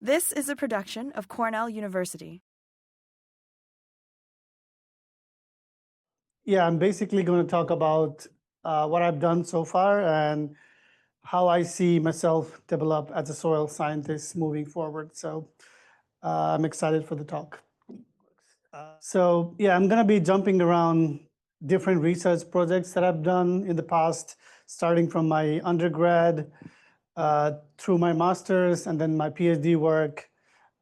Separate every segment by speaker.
Speaker 1: This is a production of Cornell University.
Speaker 2: Yeah, I'm basically going to talk about what I've done so far and how I see myself develop as a soil scientist moving forward. So I'm excited for the talk. So yeah, I'm going to be jumping around different research projects that I've done in the past, starting from my undergrad through my master's and then my PhD work,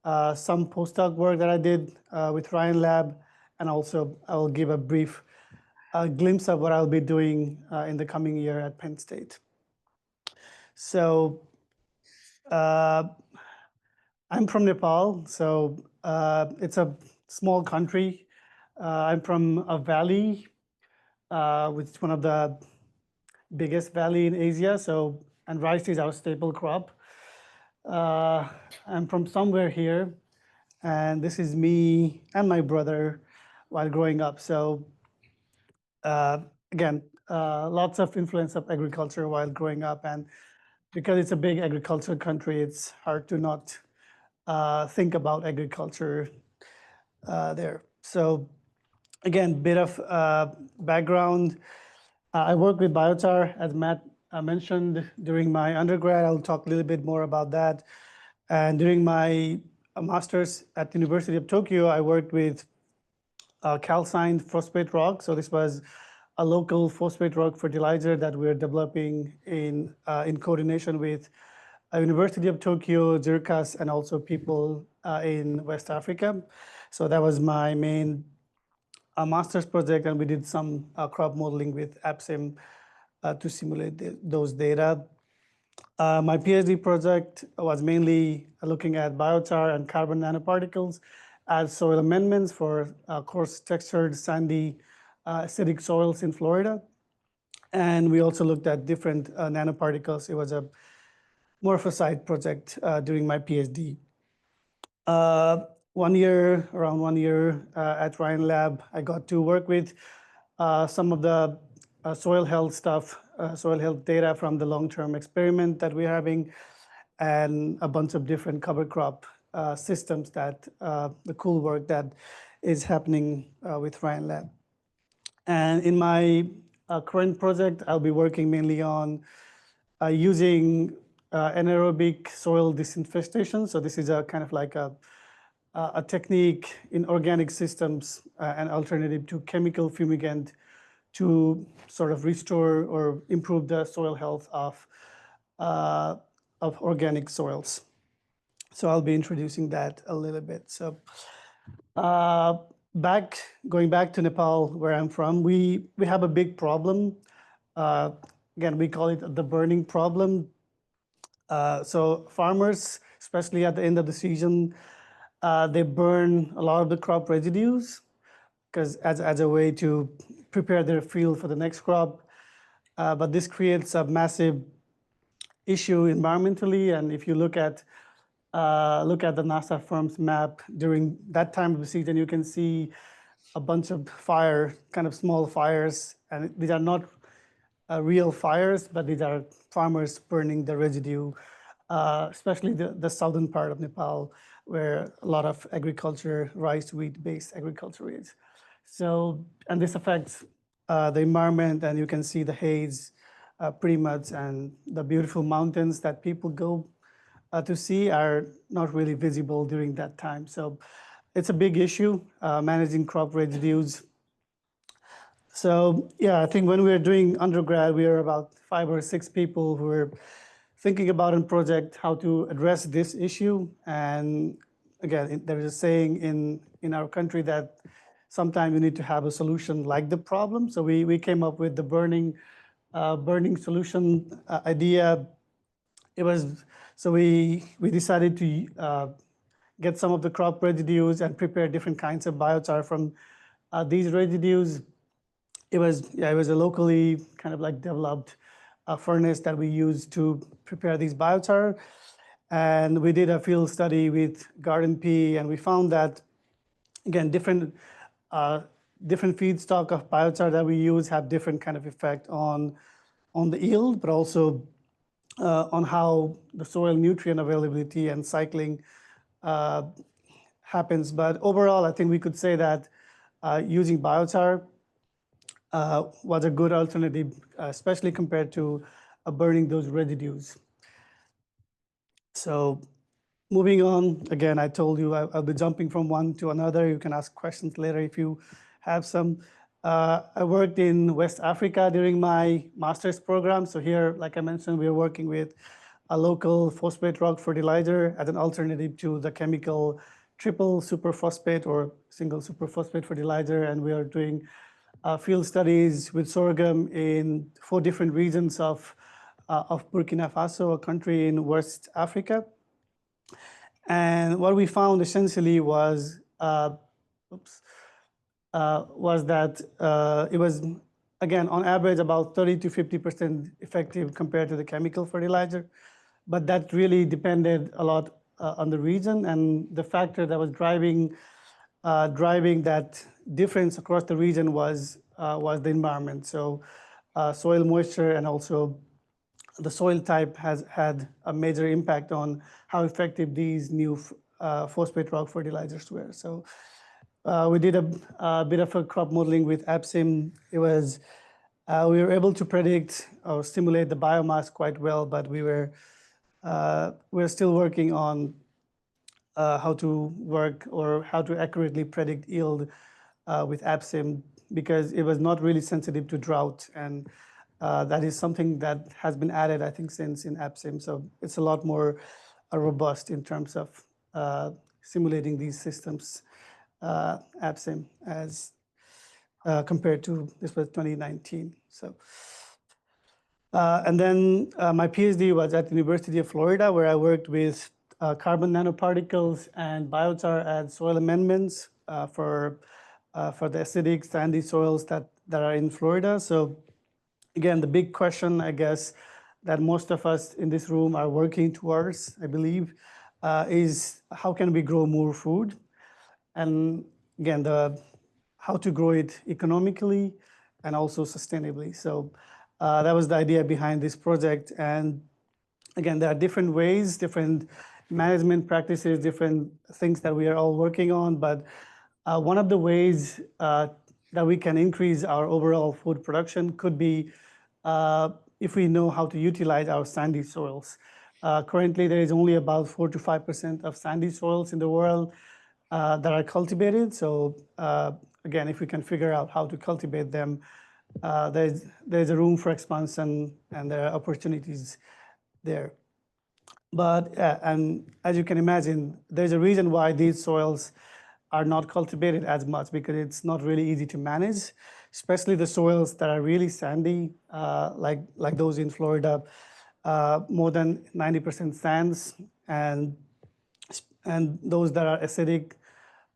Speaker 2: some postdoc work that I did with Ryan Lab, and also I'll give a brief glimpse of what I'll be doing in the coming year at Penn State. So I'm from Nepal, so it's a small country. I'm from a valley, which is one of the biggest valley in Asia. So, and rice is our staple crop. I'm from somewhere here, and this is me and my brother while growing up. So again, lots of influence of agriculture while growing up, and because it's a big agricultural country, it's hard to not think about agriculture there. So again, bit of background. I work with biochar, as Matt mentioned during my undergrad. I'll talk a little bit more about that. And during my master's at the University of Tokyo, I worked with calcined phosphate rock. So this was a local phosphate rock fertilizer that we're developing in coordination with University of Tokyo, Zircas, and also people in West Africa. So that was my main master's project, and we did some crop modeling with AppSim to simulate those data. My PhD project was mainly looking at biochar and carbon nanoparticles as soil amendments for coarse textured, sandy, acidic soils in Florida. And we also looked at different nanoparticles. It was a more of a side project during my PhD. Around 1 year at Ryan Lab, I got to work with some of the soil health stuff, soil health data from the long-term experiment that we're having, and a bunch of different cover crop systems that the cool work that is happening with Ryan Lab. And in my current project, I'll be working mainly on using anaerobic soil disinfestation. So this is a kind of like a technique in organic systems, an alternative to chemical fumigant to sort of restore or improve the soil health of organic soils. So I'll be introducing that a little bit. So going back to Nepal, where I'm from, we have a big problem. Again, we call it the burning problem. So farmers, especially at the end of the season, they burn a lot of the crop residues because as a way to prepare their field for the next crop. But this creates a massive issue environmentally. And if you look at the NASA firm's map during that time of the season, you can see a bunch of kind of small fires. And these are not real fires, but these are farmers burning the residue, especially the southern part of Nepal, where a lot of agriculture, rice, wheat-based agriculture is. So, and this affects the environment, and you can see the haze pretty much, and the beautiful mountains that people go to see are not really visible during that time. So it's a big issue, managing crop residues. So yeah, I think when we were doing undergrad, we were about 5 or 6 people who were thinking about a project how to address this issue. And again, there is a saying in our country that sometimes you need to have a solution like the problem. So we came up with the burning solution idea. It was so we decided to get some of the crop residues and prepare different kinds of biochar from these residues. It was a locally kind of like developed furnace that we used to prepare these biochar. And we did a field study with garden pea, and we found that again different feedstock of biochar that we use have different kind of effect on the yield, but also on how the soil nutrient availability and cycling happens. But overall, I think we could say that using biochar was a good alternative, especially compared to burning those residues. So moving on, again, I told you I'll be jumping from one to another. You can ask questions later if you have some. I worked in West Africa during my master's program. So here, like I mentioned, we are working with a local phosphate rock fertilizer as an alternative to the chemical triple superphosphate or single superphosphate fertilizer. And we are doing field studies with sorghum in 4 different regions of Burkina Faso, a country in West Africa. And what we found essentially was, that it was, again, on average, about 30 to 50% effective compared to the chemical fertilizer. But that really depended a lot on the region, and the factor that was driving that difference across the region was the environment. So soil moisture and also the soil type has had a major impact on how effective these new phosphate rock fertilizers were. So we did a bit of a crop modeling with AppSim. It was we were able to predict or simulate the biomass quite well, but we're still working on how to work or how to accurately predict yield with AppSim, because it was not really sensitive to drought. And that is something that has been added, I think, since in AppSim. So it's a lot more robust in terms of simulating these systems, AppSim, as compared to, this was 2019. So. And then my PhD was at the University of Florida, where I worked with carbon nanoparticles and biochar as soil amendments for the acidic sandy soils that are in Florida. So again, the big question, I guess, that most of us in this room are working towards, I believe, is how can we grow more food? And again, how to grow it economically and also sustainably. So that was the idea behind this project. And again, there are different ways, different management practices, different things that we are all working on. But one of the ways that we can increase our overall food production could be if we know how to utilize our sandy soils. Currently, there is only about 4 to 5% of sandy soils in the world that are cultivated. So again, if we can figure out how to cultivate them, there's a room for expansion and there are opportunities there. But and as you can imagine, there's a reason why these soils are not cultivated as much, because it's not really easy to manage, especially the soils that are really sandy, like those in Florida, more than 90% sands, and those that are acidic,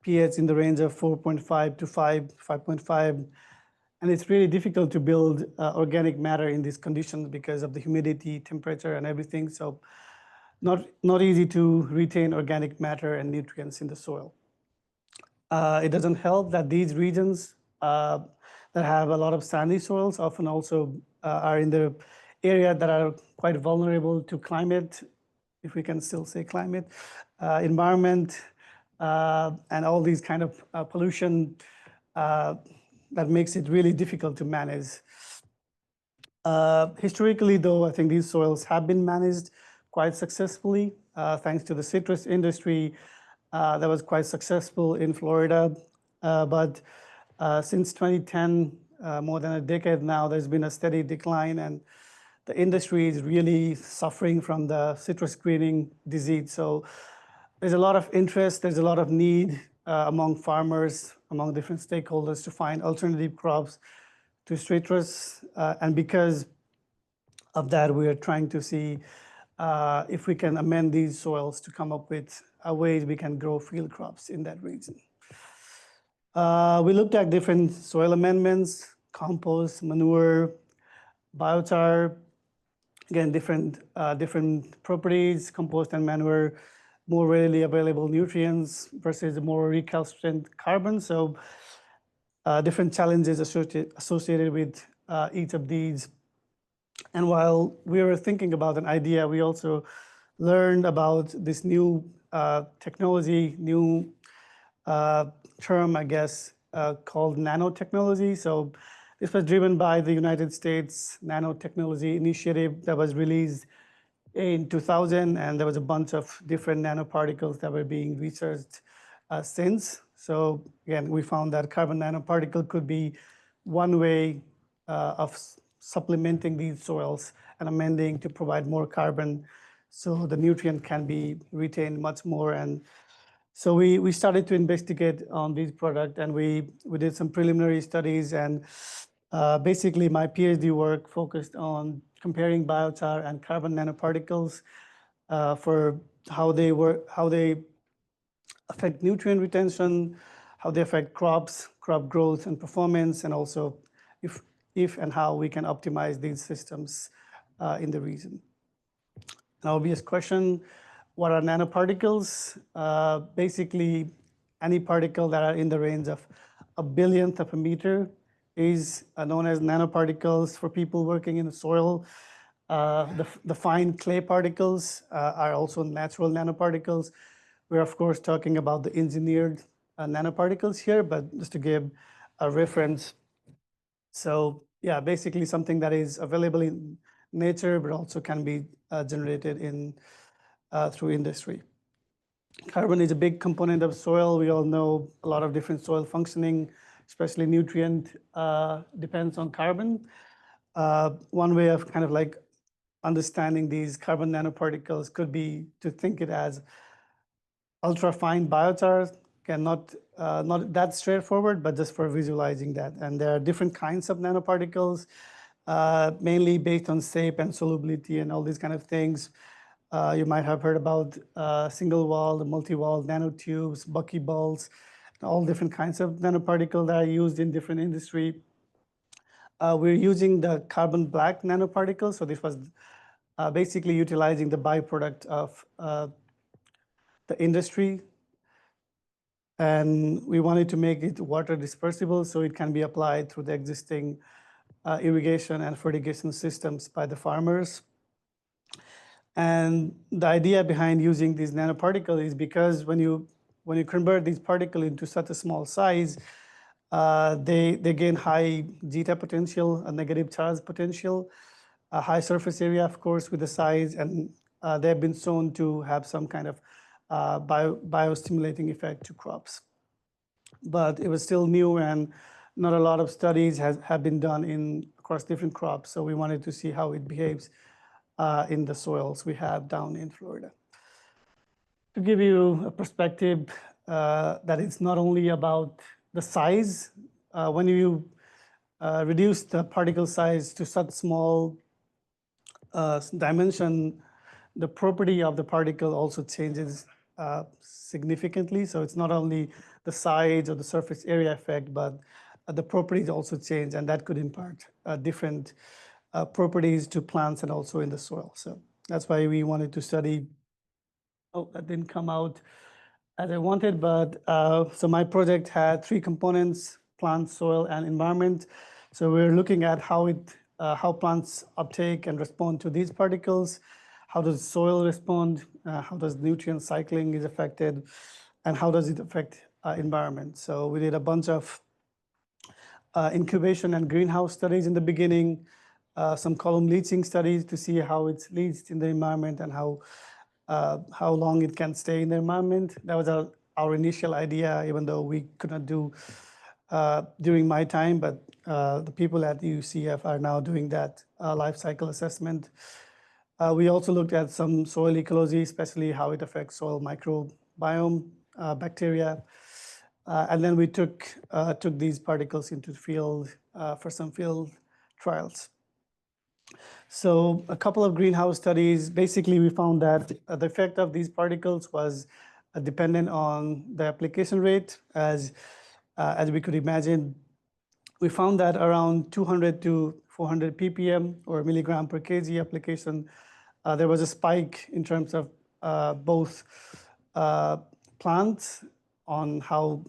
Speaker 2: pH in the range of 4.5 to 5.5. And it's really difficult to build organic matter in these conditions because of the humidity, temperature, and everything. So not easy to retain organic matter and nutrients in the soil. It doesn't help that these regions that have a lot of sandy soils often also are in the area that are quite vulnerable to climate, if we can still say climate, environment, and all these kind of pollution that makes it really difficult to manage. Historically, though, I think these soils have been managed quite successfully, thanks to the citrus industry that was quite successful in Florida. But since 2010, more than a decade now, there's been a steady decline, and the industry is really suffering from the citrus greening disease. So there's a lot of interest, there's a lot of need among farmers, among different stakeholders to find alternative crops to citrus. And because of that, we are trying to see if we can amend these soils to come up with ways we can grow field crops in that region. We looked at different soil amendments, compost, manure, biochar, again, different properties, compost and manure, more readily available nutrients versus more recalcitrant carbon. So different challenges associated with each of these. And while we were thinking about an idea, we also learned about this new technology, new uh, term, I guess, called nanotechnology. So this was driven by the United States Nanotechnology Initiative that was released in 2000, and there was a bunch of different nanoparticles that were being researched since. So again, we found that carbon nanoparticle could be one way of supplementing these soils and amending to provide more carbon so the nutrient can be retained much more. And so we started to investigate on these product, and we did some preliminary studies, and basically my PhD work focused on comparing biochar and carbon nanoparticles for how they affect nutrient retention, how they affect crops, crop growth and performance, and also if if and how we can optimize these systems in the region. An obvious question, what are nanoparticles? Basically, any particle that are in the range of a billionth of a meter is known as nanoparticles for people working in the soil. The fine clay particles are also natural nanoparticles. We're of course talking about the engineered nanoparticles here, but just to give a reference, so yeah, basically something that is available in nature, but also can be generated in through industry. Carbon is a big component of soil. We all know a lot of different soil functioning, especially nutrient depends on carbon. One way of kind of like understanding these carbon nanoparticles could be to think it as ultra-fine biochar. Again, not that straightforward, but just for visualizing that. And there are different kinds of nanoparticles, mainly based on shape and solubility and all these kind of things. You might have heard about single-walled, multi-walled nanotubes, buckyballs, all different kinds of nanoparticles that are used in different industry. We're using the carbon black nanoparticles. So this was basically utilizing the byproduct of the industry. And we wanted to make it water dispersible so it can be applied through the existing irrigation and fertigation systems by the farmers. And the idea behind using these nanoparticles is because when you convert these particles into such a small size, they gain high zeta potential, a negative charge potential, a high surface area, of course, with the size, and they've been shown to have some kind of biostimulating effect to crops. But it was still new, and not a lot of studies have been done across different crops. So we wanted to see how it behaves in the soils we have down in Florida. To give you a perspective that it's not only about the size. When you reduce the particle size to such small dimension, the property of the particle also changes significantly. So it's not only the size or the surface area effect, but the properties also change, and that could impart different properties to plants and also in the soil. So that's why we wanted to study. Oh, that didn't come out as I wanted, but so my project had three components: plant, soil, and environment. So we're looking at how plants uptake and respond to these particles, how does soil respond, how does nutrient cycling is affected, and how does it affect environment. So we did a bunch of incubation and greenhouse studies in the beginning, some column leaching studies to see how it's leached in the environment and how long it can stay in the environment. That was our initial idea, even though we could not do during my time, but the people at UCF are now doing that life cycle assessment. We also looked at some soil ecology, especially how it affects soil microbiome, bacteria. And then we took these particles into the field for some field trials. So a couple of greenhouse studies, basically we found that the effect of these particles was dependent on the application rate. As we could imagine, we found that around 200 to 400 ppm or milligram per kg application, there was a spike in terms of both plants on how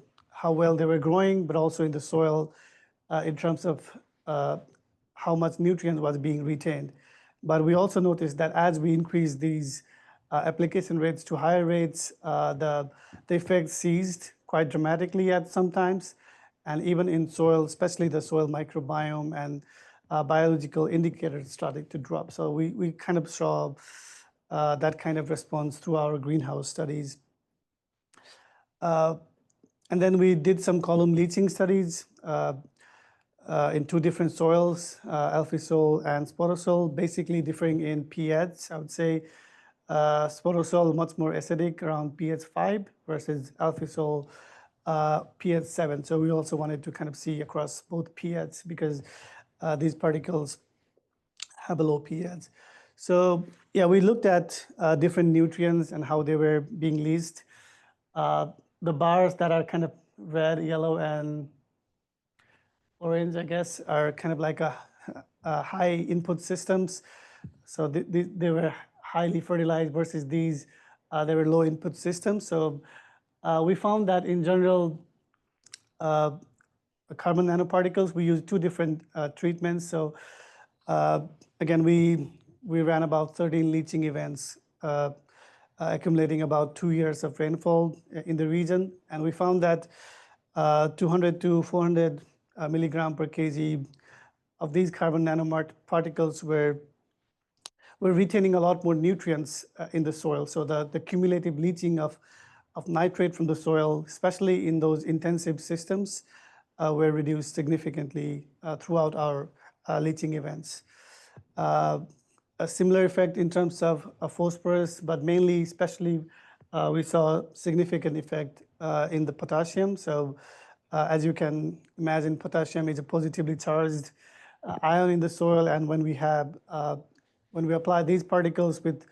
Speaker 2: well they were growing, but also in the soil in terms of how much nutrient was being retained. But we also noticed that as we increase these application rates to higher rates. The effect ceased quite dramatically at sometimes, and even in soil, especially the soil microbiome and biological indicators started to drop. So we kind of saw that kind of response through our greenhouse studies. And then we did some column leaching studies in two different soils, alphisol and sporosol, basically differing in pH. I would say sporosol much more acidic, around pH 5, versus alphisol pH 7. So we also wanted to kind of see across both pH because these particles have a low pH. So yeah, we looked at different nutrients and how they were being leached. The bars that are kind of red, yellow, and orange, I guess, are kind of like a high input systems. So they were highly fertilized versus these, they were low input systems. So we found that in general, carbon nanoparticles, we use two different treatments. So again, we ran about 13 leaching events, accumulating about 2 years of rainfall in the region. And we found that 200 to 400 milligram per kg of these carbon nanoparticles were retaining a lot more nutrients in the soil. So the cumulative leaching of nitrate from the soil, especially in those intensive systems, were reduced significantly throughout our leaching events. A similar effect in terms of phosphorus, but mainly, especially, we saw significant effect in the potassium. So as you can imagine, potassium is a positively charged ion in the soil, and when we apply these particles with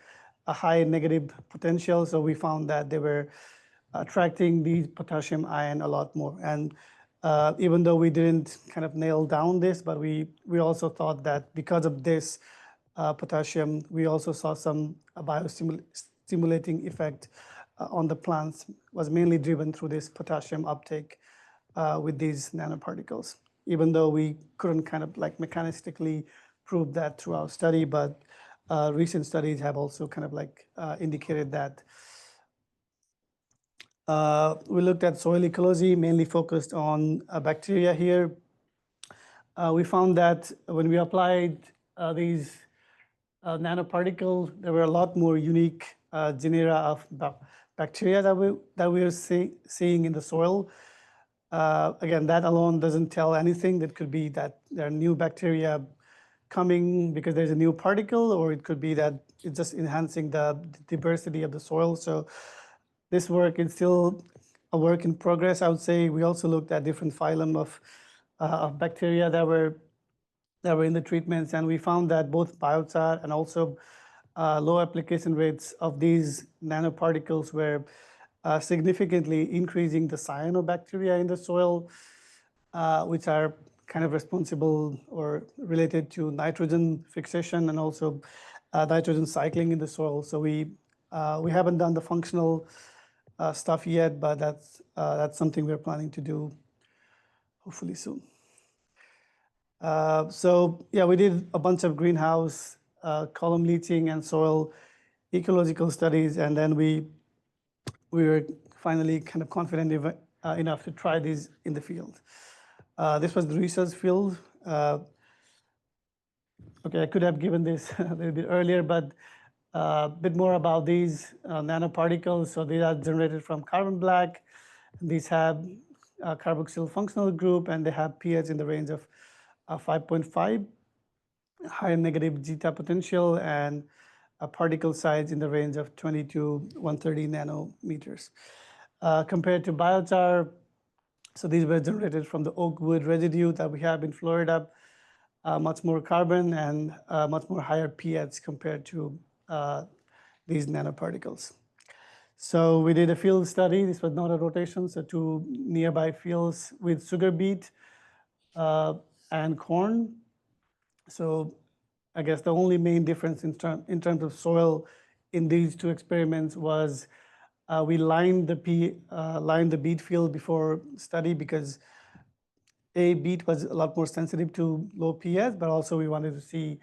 Speaker 2: a high negative potential, so we found that they were attracting these potassium ion a lot more. And even though we didn't kind of nail down this, but we also thought that because of this potassium, we also saw some biostimulating effect on the plants, was mainly driven through this potassium uptake with these nanoparticles, even though we couldn't kind of like mechanistically prove that through our study, but recent studies have also kind of like indicated that. We looked at soil ecology, mainly focused on bacteria here. We found that when we applied these nanoparticles, there were a lot more unique genera of bacteria that we are seeing in the soil. Again, that alone doesn't tell anything. That could be that there are new bacteria coming because there's a new particle, or it could be that it's just enhancing the diversity of the soil. So this work is still a work in progress, I would say. We also looked at different phylum of bacteria that were in the treatments, and we found that both biochar and also low application rates of these nanoparticles were significantly increasing the cyanobacteria in the soil, which are kind of responsible or related to nitrogen fixation and also nitrogen cycling in the soil. So we haven't done the functional stuff yet, but that's something we're planning to do hopefully soon. So yeah, we did a bunch of greenhouse column leaching and soil ecological studies, and then we were finally kind of confident enough to try these in the field. This was the research field. Okay, I could have given this a little bit earlier, but a bit more about these nanoparticles. So they are generated from carbon black. These have a carboxyl functional group, and they have pH in the range of 5.5, high negative zeta potential, and a particle size in the range of 20 to 130 nanometers. Compared to biochar, so these were generated from the oak wood residue that we have in Florida, much more carbon and much more higher pH compared to these nanoparticles. So we did a field study. This was not a rotation, so two nearby fields with sugar beet and corn. So I guess the only main difference in terms of soil in these two experiments was we lined the beet field before study because beet was a lot more sensitive to low pH, but also we wanted to see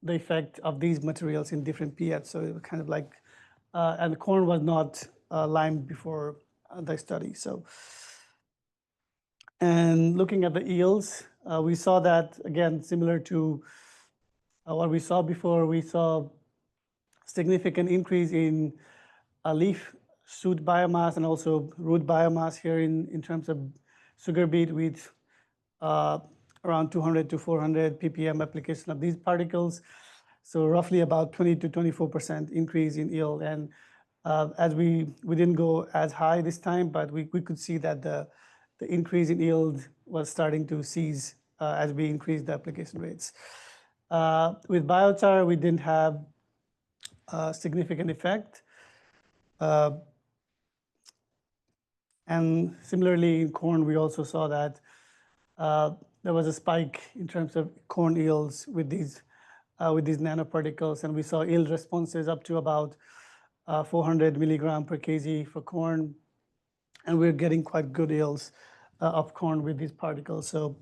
Speaker 2: the effect of these materials in different pH. So it was kind of like, and corn was not limed before the study. So, and looking at the yields, we saw that, again, similar to what we saw before, we saw significant increase in leaf shoot biomass and also root biomass here in terms of sugar beet with uh, around 200 to 400 ppm application of these particles. So roughly about 20 to 24% increase in yield. And as we didn't go as high this time, but we could see that the increase in yield was starting to cease as we increased the application rates. With biochar, we didn't have a significant effect. And similarly, in corn, we also saw that there was a spike in terms of corn yields with these nanoparticles, and we saw yield responses up to about 400 milligram per kg for corn, and we're getting quite good yields of corn with these particles. So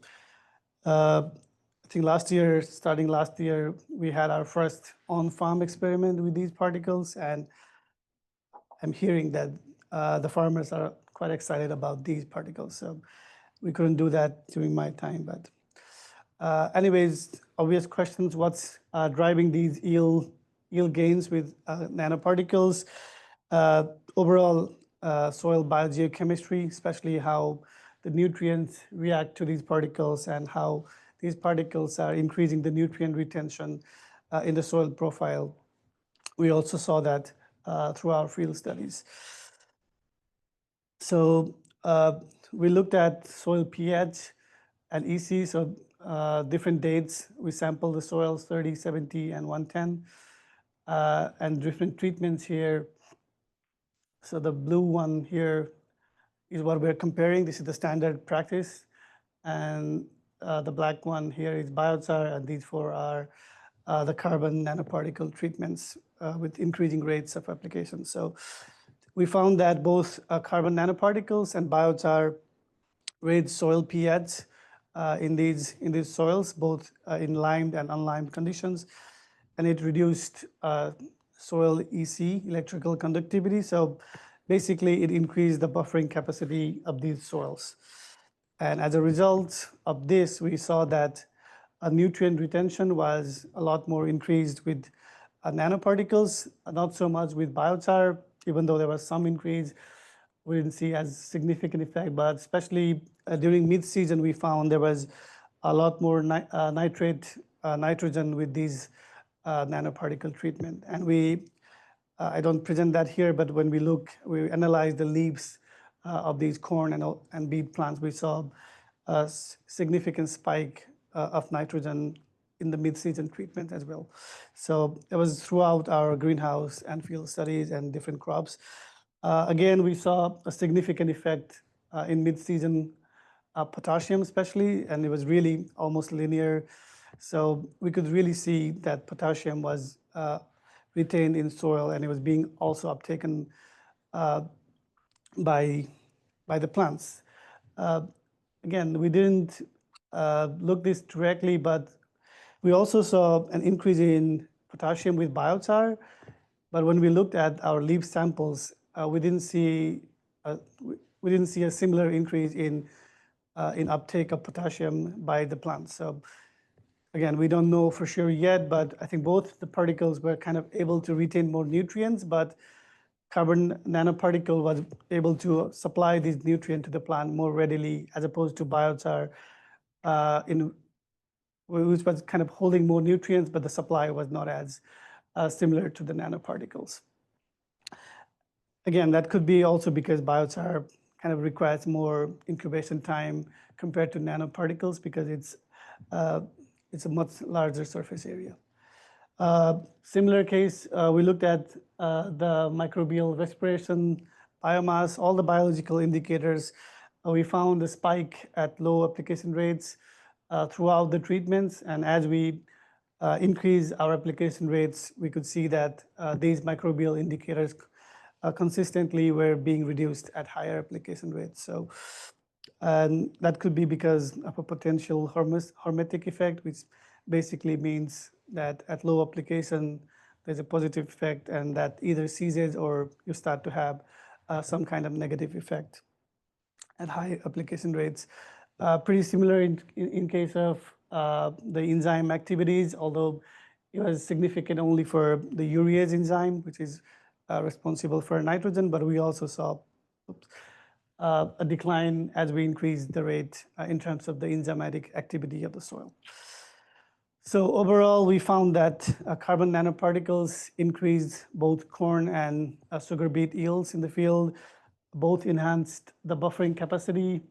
Speaker 2: I think starting last year, we had our first on-farm experiment with these particles, and I'm hearing that the farmers are quite excited about these particles. So we couldn't do that during my time, but anyways, obvious questions. What's driving these yield gains with nanoparticles? Overall soil biogeochemistry, especially how the nutrients react to these particles and how these particles are increasing the nutrient retention in the soil profile. We also saw that through our field studies. So we looked at soil pH and EC, so different dates. We sampled the soils 30, 70, and 110, and different treatments here. So the blue one here is what we're comparing. This is the standard practice. And the black one here is biochar, and these four are the carbon nanoparticle treatments with increasing rates of application. So we found that both carbon nanoparticles and biochar raise soil pH in these soils, both in limed and unlimed conditions, and it reduced soil EC, electrical conductivity. So basically, it increased the buffering capacity of these soils. And as a result of this, we saw that nutrient retention was a lot more increased with nanoparticles, not so much with biochar, even though there was some increase. We didn't see as significant effect, but especially during mid-season, we found there was a lot more nitrogen with these nanoparticle treatment. And I don't present that here, but when we analyzed the leaves of these corn and beet plants, we saw a significant spike of nitrogen in the mid-season treatment as well. So it was throughout our greenhouse and field studies and different crops. Again, we saw a significant effect in mid-season potassium especially, and it was really almost linear. So we could really see that potassium was retained in soil, and it was being also uptaken by the plants. Again, we didn't look this directly, but we also saw an increase in potassium with biochar. But when we looked at our leaf samples, we didn't see a similar increase in uptake of potassium by the plants. So again, we don't know for sure yet, but I think both the particles were kind of able to retain more nutrients, but carbon nanoparticle was able to supply these nutrients to the plant more readily as opposed to biochar, which was kind of holding more nutrients, but the supply was not as similar to the nanoparticles. Again, that could be also because biochar kind of requires more incubation time compared to nanoparticles because it's a much larger surface area. Similar case, we looked at the microbial respiration, biomass, all the biological indicators. We found a spike at low application rates throughout the treatments, and as we increase our application rates, we could see that these microbial indicators consistently were being reduced at higher application rates. So that could be because of a potential hormetic effect, which basically means that at low application, there's a positive effect, and that either ceases or you start to have some kind of negative effect at high application rates. Pretty similar in case of the enzyme activities, although it was significant only for the urease enzyme, which is responsible for nitrogen, but we also saw oops, a decline as we increased the rate in terms of the enzymatic activity of the soil. So overall, we found that carbon nanoparticles increased both corn and sugar beet yields in the field. Both enhanced the buffering capacity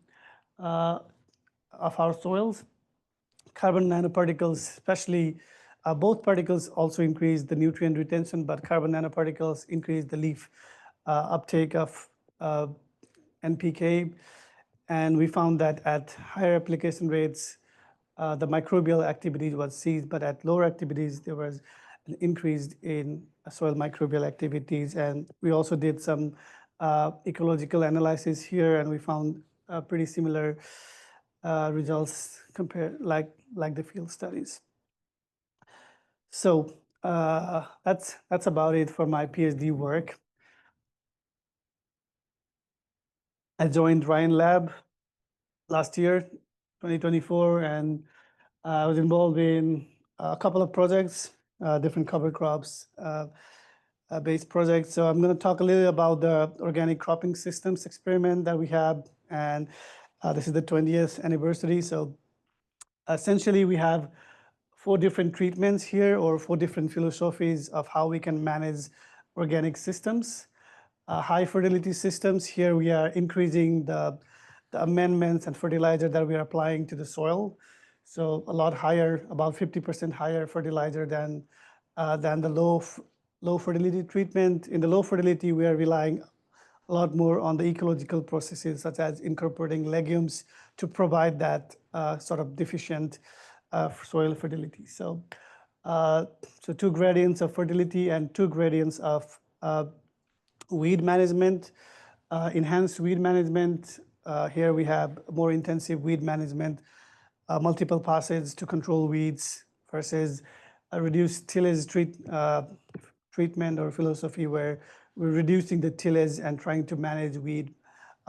Speaker 2: uh, of our soils. Carbon nanoparticles, especially, both particles also increase the nutrient retention, but carbon nanoparticles increase the leaf uptake of NPK. And we found that at higher application rates, the microbial activity was seized, but at lower activities, there was an increase in soil microbial activities. And we also did some ecological analysis here, and we found pretty similar results compared like the field studies. So that's about it for my PhD work. I joined Ryan Lab last year, 2024, and I was involved in a couple of projects, different cover crops based projects. So I'm going to talk a little about the organic cropping systems experiment that we have, and this is the 20th anniversary. So essentially, we have 4 different treatments here, or 4 different philosophies of how we can manage organic systems. High fertility systems, here we are increasing the amendments and fertilizer that we are applying to the soil. So a lot higher, about 50% higher fertilizer than the low fertility treatment. In the low fertility, we are relying a lot more on the ecological processes, such as incorporating legumes to provide that sort of deficient soil fertility. So 2 gradients of fertility and 2 gradients of weed management, enhanced weed management. Here we have more intensive weed management, multiple passes to control weeds versus a reduced tillage treatment or philosophy where we're reducing the tillage and trying to manage weed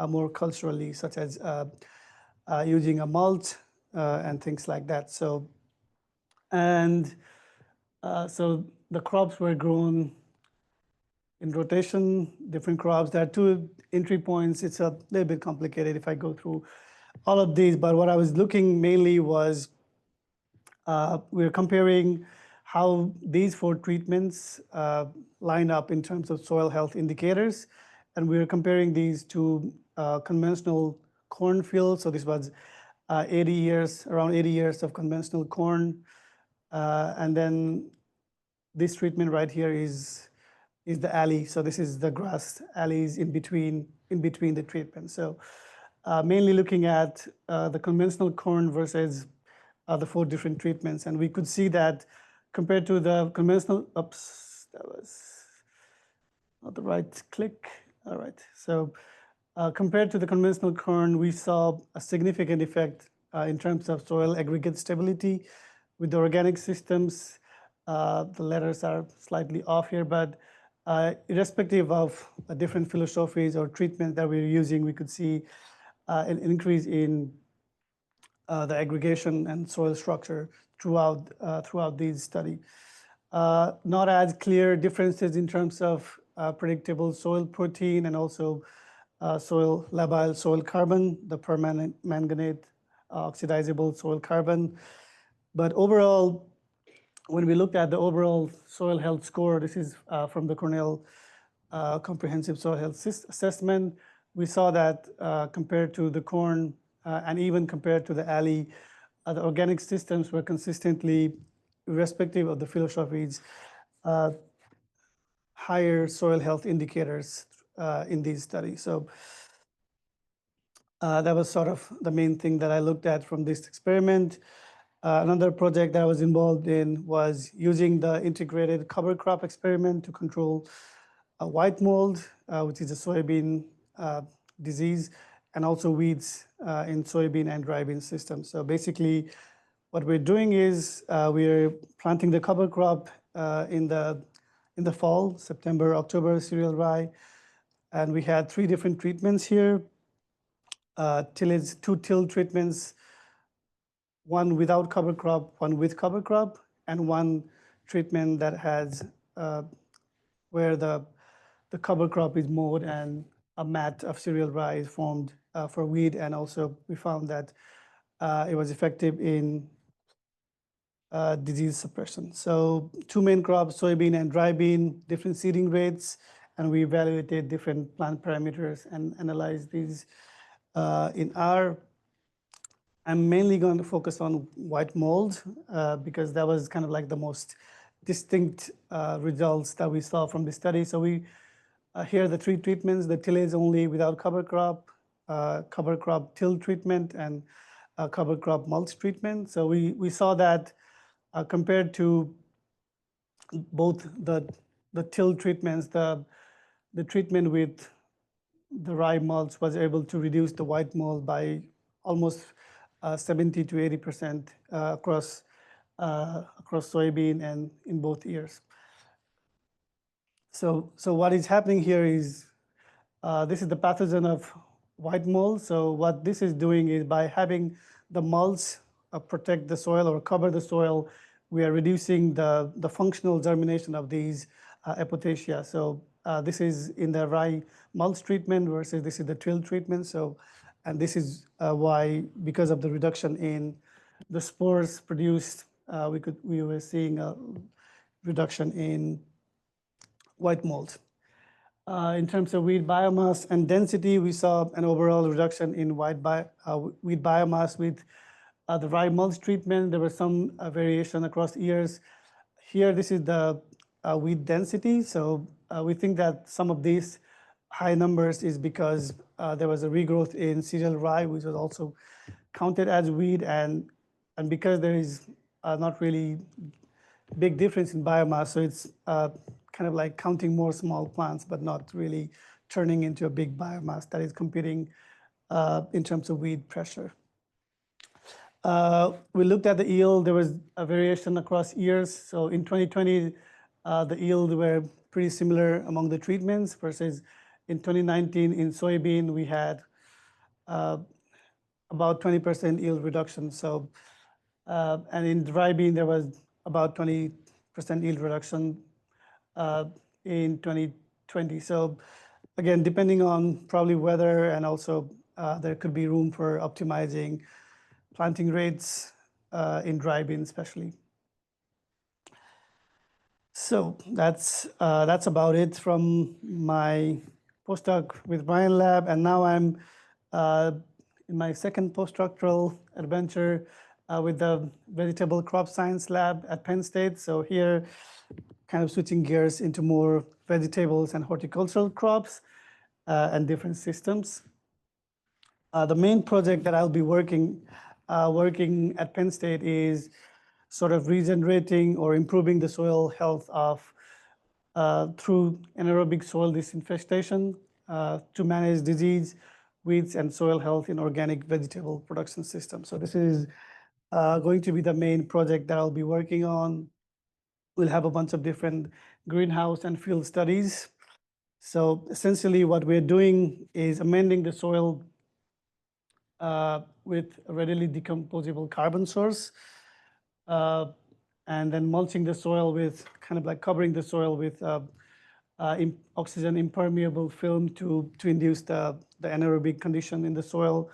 Speaker 2: more culturally, such as using a mulch and things like that. So the crops were grown in rotation, different crops. There are 2 entry points. It's a little bit complicated if I go through all of these, but what I was looking mainly was we're comparing how these 4 treatments line up in terms of soil health indicators, and we're comparing these to conventional corn fields. So this was 80 years, around 80 years of conventional corn, and then this treatment right here is the alley. So this is the grass alleys in between the treatment. So mainly looking at the conventional corn versus the 4 different treatments. And we could see that compared to the conventional, oops, that was not the right click. All right. So compared to the conventional corn, we saw a significant effect in terms of soil aggregate stability. With the organic systems, the letters are slightly off here, but irrespective of different philosophies or treatment that we're using, we could see an increase in the aggregation and soil structure throughout these study. Not as clear differences in terms of predictable soil protein and also soil labile soil carbon, the permanent manganate oxidizable soil carbon. But overall, when we looked at the overall soil health score, this is from the Cornell Comprehensive Soil Health Assessment, we saw that compared to the corn and even compared to the alley, the organic systems were consistently, irrespective of the philosophies, higher soil health indicators in these studies. So that was sort of the main thing that I looked at from this experiment. Another project that I was involved in was using the integrated cover crop experiment to control white mold, which is a soybean disease, and also weeds in soybean and dry bean systems. So basically, what we're doing is we're planting the cover crop in the fall, September, October, cereal rye, and we had three different treatments here. Tillage, two till treatments, one without cover crop, one with cover crop, and one treatment that has where the cover crop is mowed and a mat of cereal rye is formed for weed. And also we found that it was effective in disease suppression. So two main crops, soybean and dry bean, different seeding rates, and we evaluated different plant parameters and analyzed these. In our I'm mainly going to focus on white mold because that was kind of like the most distinct results that we saw from the study. So we here are the three treatments: the tillage only without cover crop till treatment, and cover crop mulch treatment. So we saw that compared to both the till treatments, the treatment with the rye mulch was able to reduce the white mold by almost 70 to 80% across soybean and in both years. So what is happening here is this is the pathogen of white mold. So what this is doing is by having the mulch protect the soil or cover the soil, we are reducing the functional germination of these apothecia. So this is in the rye mulch treatment versus this is the till treatment. So, and this is why, because of the reduction in the spores produced, we were seeing a reduction in white mold. In terms of weed biomass and density, we saw an overall reduction in weed biomass with the rye mulch treatment. There was some variation across years. Here, this is the weed density. So we think that some of these high numbers is because there was a regrowth in cereal rye, which was also counted as weed, and because there is not really big difference in biomass. So it's kind of like counting more small plants, but not really turning into a big biomass that is competing in terms of weed pressure. We looked at the yield. There was a variation across years. So in 2020, the yield were pretty similar among the treatments versus in 2019 in soybean, we had about 20% yield reduction. So, and in dry bean, there was about 20% yield reduction in 2020. So again, depending on probably weather, and also there could be room for optimizing planting rates in dry bean especially. So that's about it from my postdoc with Brian Lab, and now I'm in my second postdoctoral adventure with the Vegetable Crop Science Lab at Penn State. So here, kind of switching gears into more vegetables and horticultural crops and different systems. The main project that I'll be working at Penn State is sort of regenerating or improving the soil health of through anaerobic soil disinfestation to manage disease, weeds, and soil health in organic vegetable production systems. So this is going to be the main project that I'll be working on. We'll have a bunch of different greenhouse and field studies. So essentially what we're doing is amending the soil with a readily decomposable carbon source, and then mulching the soil with kind of like covering the soil with oxygen impermeable film to induce the anaerobic condition in the soil.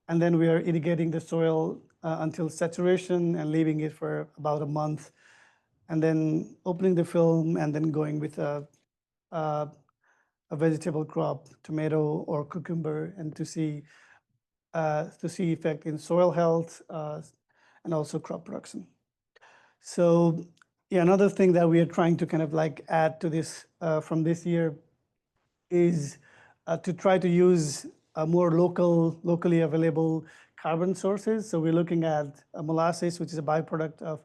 Speaker 2: And then we are irrigating the soil until saturation and leaving it for about a month, and then opening the film and then going with a vegetable crop, tomato or cucumber, and to see effect in soil health and also crop production. So yeah, another thing that we are trying to kind of like add to this from this year is to try to use more locally available carbon sources. So we're looking at molasses, which is a byproduct of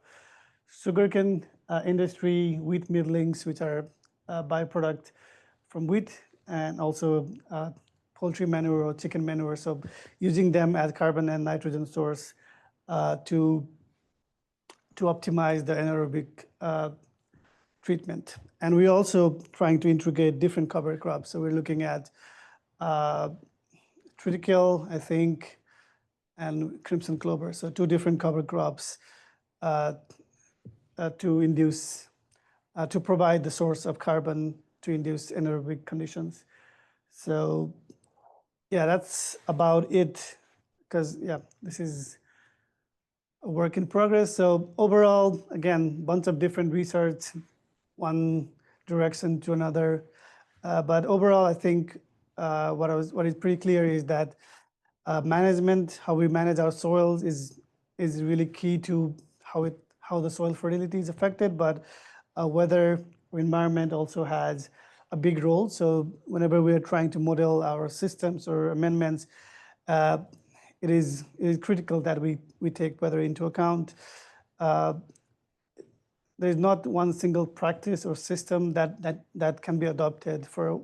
Speaker 2: sugarcane industry, wheat middlings, which are a byproduct from wheat, and also poultry manure or chicken manure. So using them as carbon and nitrogen source to to optimize the anaerobic treatment. And we're also trying to integrate different cover crops. So we're looking at triticale, I think, and crimson clover. So two different cover crops uh, to induce, to provide the source of carbon to induce anaerobic conditions. So yeah, that's about it. Because yeah, this is a work in progress. So overall, again, bunch of different research, one direction to another. But overall, I think what is pretty clear is that management, how we manage our soils, is really key to how the soil fertility is affected. But weather or environment also has a big role. So whenever we are trying to model our systems or amendments, uh, it is critical that we take weather into account. Uh, there's not one single practice or system that can be adopted for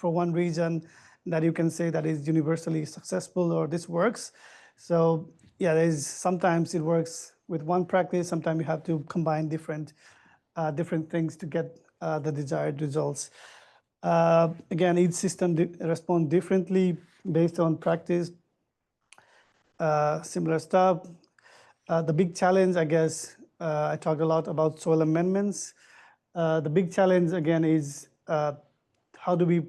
Speaker 2: one region that you can say that is universally successful or this works. So yeah, there's sometimes it works with one practice. Sometimes you have to combine different things to get the desired results. Again, each system responds differently based on practice. Similar stuff. The big challenge, I guess, I talked a lot about soil amendments. The big challenge, again, is how do we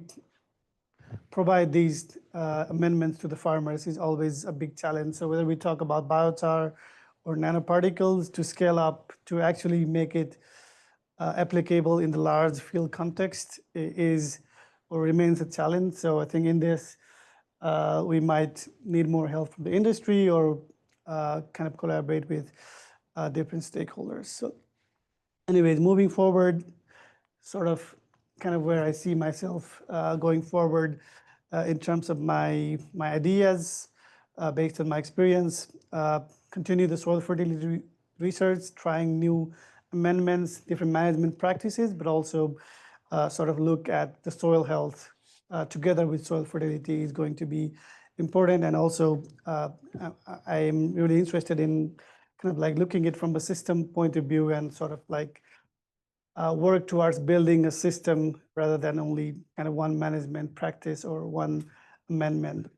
Speaker 2: provide these amendments to the farmers is always a big challenge. So whether we talk about biochar or nanoparticles to scale up to actually make it applicable in the large field context is or remains a challenge. So I think in this, we might need more help from the industry or kind of collaborate with different stakeholders. So anyways, moving forward, sort of kind of where I see myself going forward in terms of my ideas based on my experience, continue the soil fertility research, trying new amendments, different management practices, but also sort of look at the soil health together with soil fertility is going to be important. And also, I am really interested in kind of like looking at it from a system point of view and sort of like work towards building a system rather than only kind of one management practice or one amendment.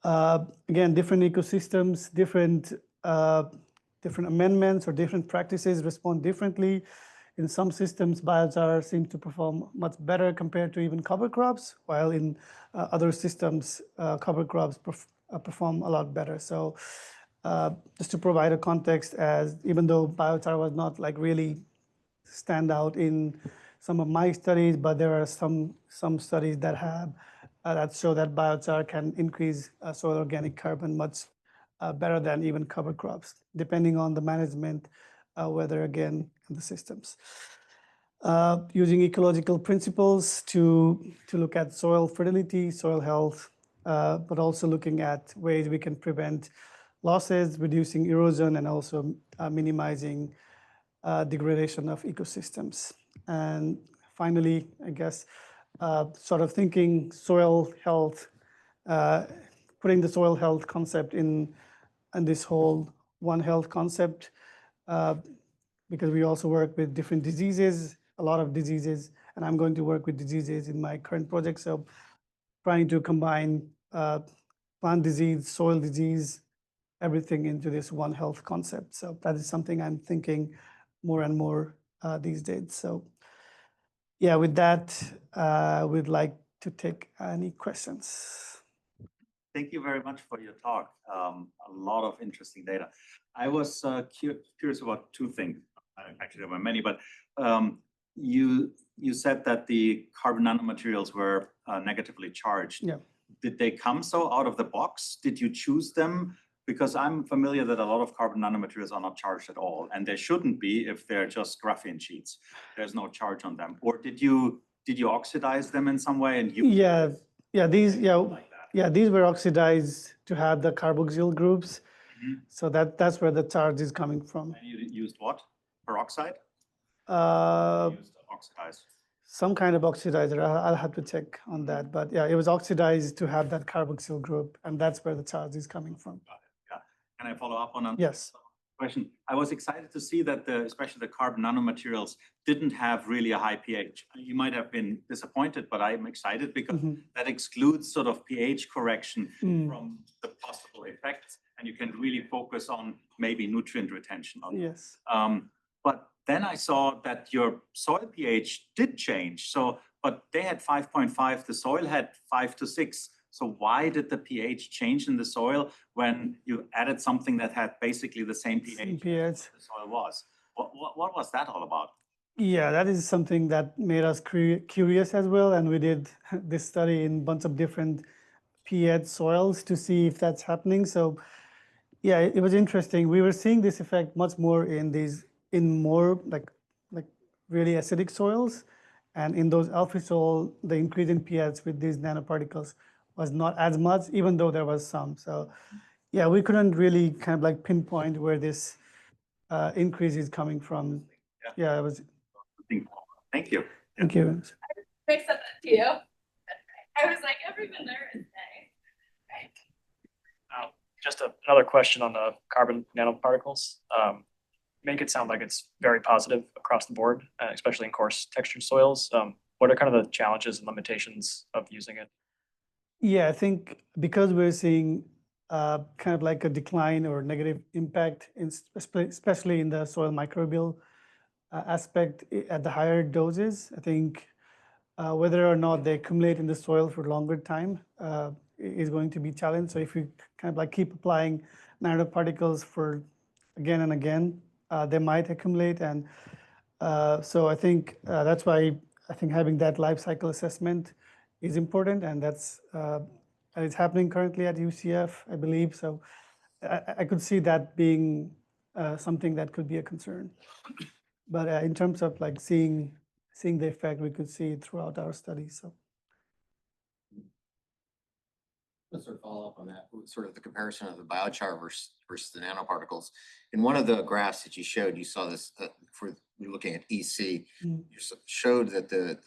Speaker 2: Again, different ecosystems, different amendments or different practices respond differently. In some systems, biochar seems to perform much better compared to even cover crops, while in other systems, cover crops perform a lot better. So just to provide a context, as even though biochar was not like really stand out in some of my studies, but there are some studies that have that show that biochar can increase soil organic carbon much better than even cover crops, depending on the management, whether again in the systems. Using ecological principles to look at soil fertility, soil health, but also looking at ways we can prevent losses, reducing erosion, and also minimizing degradation of ecosystems. And finally, I guess, sort of thinking soil health, uh, putting the soil health concept in this whole One Health concept, because we also work with different diseases, a lot of diseases, and I'm going to work with diseases in my current project. So trying to combine plant disease, soil disease, everything into this One Health concept. So that is something I'm thinking more and more these days. So yeah, with that, we'd like to take any questions.
Speaker 3: Thank you very much for your talk. A lot of interesting data. I was curious about two things. Actually, there were many, but you said that the carbon nanomaterials were negatively charged.
Speaker 2: Yeah.
Speaker 3: Did they come so out of the box? Did you choose them? Because I'm familiar that a lot of carbon nanomaterials are not charged at all, and they shouldn't be if they're just graphene sheets. There's no charge on them. Or did you oxidize them in some way? And
Speaker 2: these were oxidized to have the carboxyl groups. So that's where the charge is coming from.
Speaker 3: And you used what? Peroxide?
Speaker 2: You
Speaker 3: used oxidized.
Speaker 2: Some kind of oxidizer. I'll have to check on that. But yeah, it was oxidized to have that carboxyl group, and that's where the charge is coming from.
Speaker 3: Got it. Yeah. Can I follow up on that?
Speaker 2: Yes.
Speaker 3: question. I was excited to see that especially the carbon nanomaterials didn't have really a high pH. You might have been disappointed, but I'm excited because that excludes sort of pH correction from the possible effects, and you can really focus on maybe nutrient retention.
Speaker 2: Yes.
Speaker 3: But then I saw that your soil pH did change. So, but they had 5.5, the soil had 5 to 6. So why did the pH change in the soil when you added something that had basically the same pH as the soil was? What was that all about?
Speaker 2: Yeah, that is something that made us curious as well. And we did this study in a bunch of different pH soils to see if that's happening. So yeah, it was interesting. We were seeing this effect much more in more like really acidic soils. And in those alpha soil, the increase in pH with these nanoparticles was not as much, even though there was some. So yeah, we couldn't really kind of like pinpoint where this increase is coming from. Yeah, it was.
Speaker 3: Thank you.
Speaker 2: Thank you.
Speaker 4: I said that to you. I was like, everyone there is nice. Right.
Speaker 5: Just another question on the carbon nanoparticles. Make it sound like it's very positive across the board, especially in coarse textured soils. What are kind of the challenges and limitations of using it?
Speaker 2: Yeah, I think because we're seeing kind of like a decline or negative impact, especially in the soil microbial aspect at the higher doses, I think whether or not they accumulate in the soil for longer time is going to be challenged. So if we kind of like keep applying nanoparticles for again and again, they might accumulate. And so I think that's why I think having that life cycle assessment is important, and it's happening currently at UCF, I believe. So I could see that being something that could be a concern. But in terms of like seeing the effect, we could see it throughout our study. So.
Speaker 6: Let's sort of follow up on that, sort of the comparison of the biochar versus the nanoparticles. In one of the graphs that you showed, you saw this for you're looking at EC. You showed that the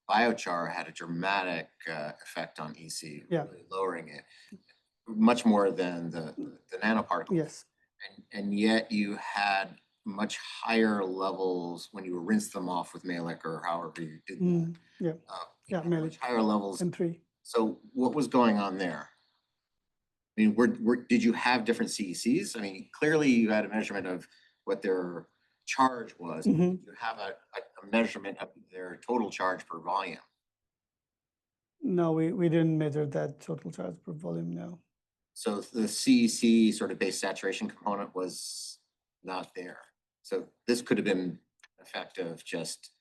Speaker 6: biochar had a dramatic effect on EC, really lowering it much more than the nanoparticles.
Speaker 2: Yes.
Speaker 6: And yet you had much higher levels when you rinsed them off with Malic or however you did that. Much higher levels.
Speaker 2: M3.
Speaker 6: So what was going on there? I mean, did you have different CECs? I mean, clearly you had a measurement of what their charge was. Did you have a measurement of their total charge per volume?
Speaker 2: No, we didn't measure that total charge per volume, no.
Speaker 6: So the CEC sort of base saturation component was not there. So this could have been an effect of just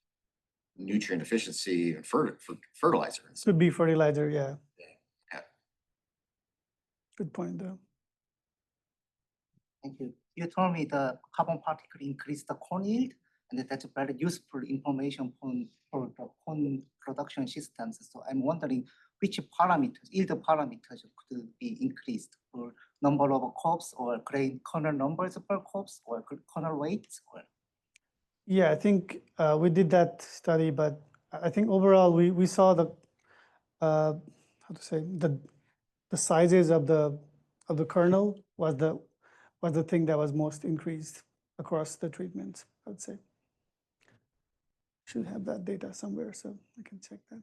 Speaker 6: nutrient efficiency and fertilizer.
Speaker 2: Could be fertilizer, yeah.
Speaker 6: Yeah.
Speaker 2: Good point, though.
Speaker 7: Thank you. You told me the carbon particle increased the corn yield, and that's very useful information for the corn production systems. So I'm wondering which parameters, yield parameters could be increased for number of crops or grain kernel numbers per crops or kernel weights?
Speaker 2: Yeah, I think we did that study, but I think overall we saw the how to say the sizes of the kernel was the thing that was most increased across the treatments, I would say. Should have that data somewhere, so I can check that.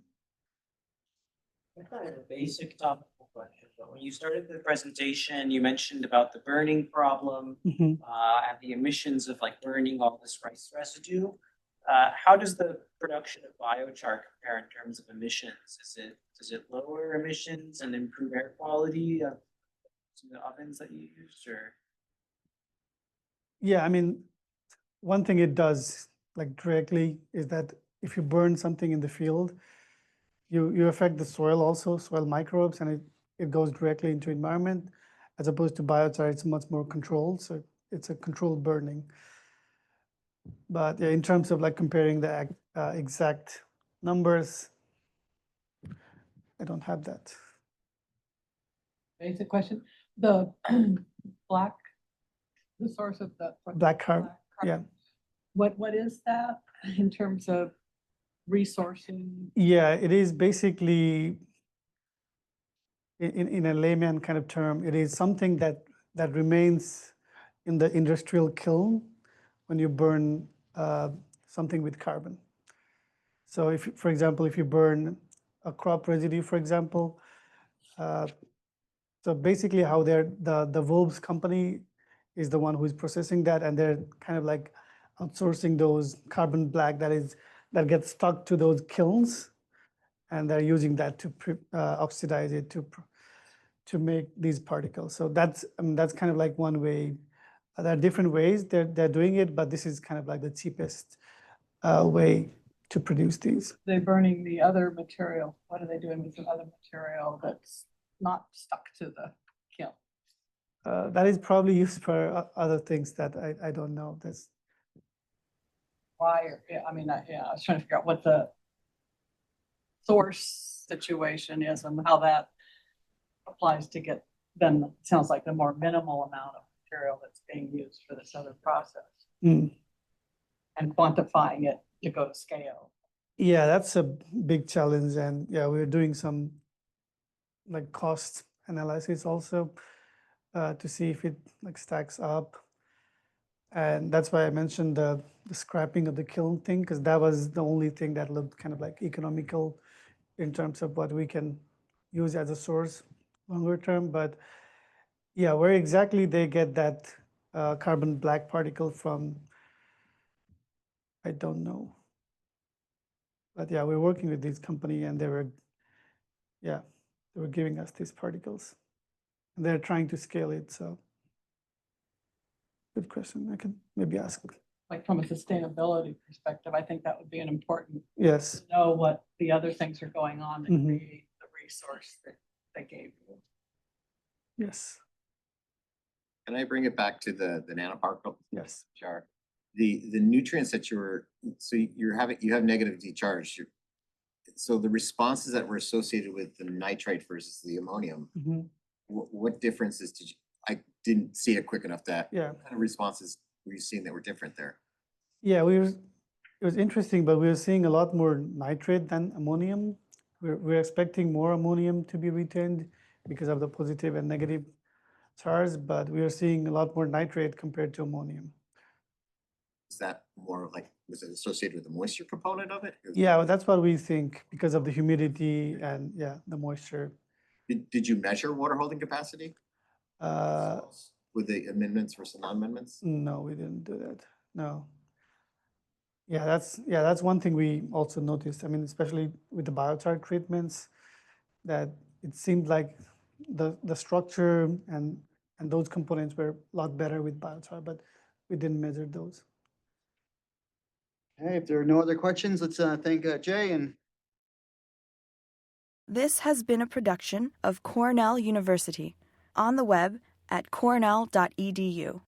Speaker 8: I kind of have a basic topical question, but when you started the presentation, you mentioned about the burning problem and the emissions of like burning all this rice residue. How does the production of biochar compare in terms of emissions? Does it lower emissions and improve air quality of the ovens that you used, or?
Speaker 2: Yeah, I mean, one thing it does like directly is that if you burn something in the field, you affect the soil also, soil microbes, and it goes directly into environment, as opposed to biochar, it's much more controlled, so it's a controlled burning. But yeah, in terms of like comparing the exact numbers, I don't have that.
Speaker 9: Basic question, the the source of the
Speaker 2: Black carbon, yeah.
Speaker 9: What is that in terms of resourcing?
Speaker 2: Yeah, it is basically, in a layman kind of term, it is something that remains in the industrial kiln when you burn something with carbon. So if, for example, if you burn a crop residue, for example, so basically how the Wolves company is the one who is processing that, and they're kind of like outsourcing those carbon black that gets stuck to those kilns, and they're using that to oxidize it to make these particles. So that's kind of like one way. There are different ways they're doing it, but this is kind of like the cheapest way to produce these.
Speaker 9: They're burning the other material. What are they doing with the other material that's not stuck to the kiln?
Speaker 2: That is probably used for other things that I don't know. That's
Speaker 9: Why, yeah, I mean, I was trying to figure out what the source situation is and how that applies to get then, it sounds like the more minimal amount of material that's being used for this other process
Speaker 2: Mm.
Speaker 9: and quantifying it to go to scale.
Speaker 2: Yeah, that's a big challenge, and yeah, we're doing some like cost analysis also to see if it like stacks up. And that's why I mentioned the scrapping of the kiln thing, because that was the only thing that looked kind of like economical in terms of what we can use as a source longer term. But yeah, where exactly they get that carbon black particle from, I don't know. But yeah, we're working with this company, and they were giving us these particles. And they're trying to scale it, so good question. I can maybe ask.
Speaker 9: Like from a sustainability perspective, I think that would be an important
Speaker 2: Yes.
Speaker 9: to know what the other things are going on that
Speaker 2: Mhm.
Speaker 9: create the resource that they gave you.
Speaker 2: Yes.
Speaker 6: Can I bring it back to the nanoparticle
Speaker 2: Yes.
Speaker 6: jar? The nutrients that you have negative decharge. So the responses that were associated with the nitrite versus the ammonium,
Speaker 2: Mhm.
Speaker 6: what differences I didn't see it quick enough that.
Speaker 2: Yeah.
Speaker 6: What kind of responses were you seeing that were different there?
Speaker 2: Yeah, it was interesting, but we were seeing a lot more nitrate than ammonium. We're expecting more ammonium to be retained because of the positive and negative charge, but we are seeing a lot more nitrate compared to ammonium.
Speaker 6: Is that more like, was it associated with the moisture component of it?
Speaker 2: Yeah, well, that's what we think because of the humidity and yeah, the moisture.
Speaker 6: Did you measure water holding capacity
Speaker 2: Uh,
Speaker 6: with the amendments versus non-amendments?
Speaker 2: no, we didn't do that. No. Yeah, that's one thing we also noticed. I mean, especially with the biochar treatments, that it seemed like the structure and those components were a lot better with biochar, but we didn't measure those.
Speaker 10: Hey, if there are no other questions, let's thank Jay and
Speaker 1: This has been a production of Cornell University, on the web at cornell.edu.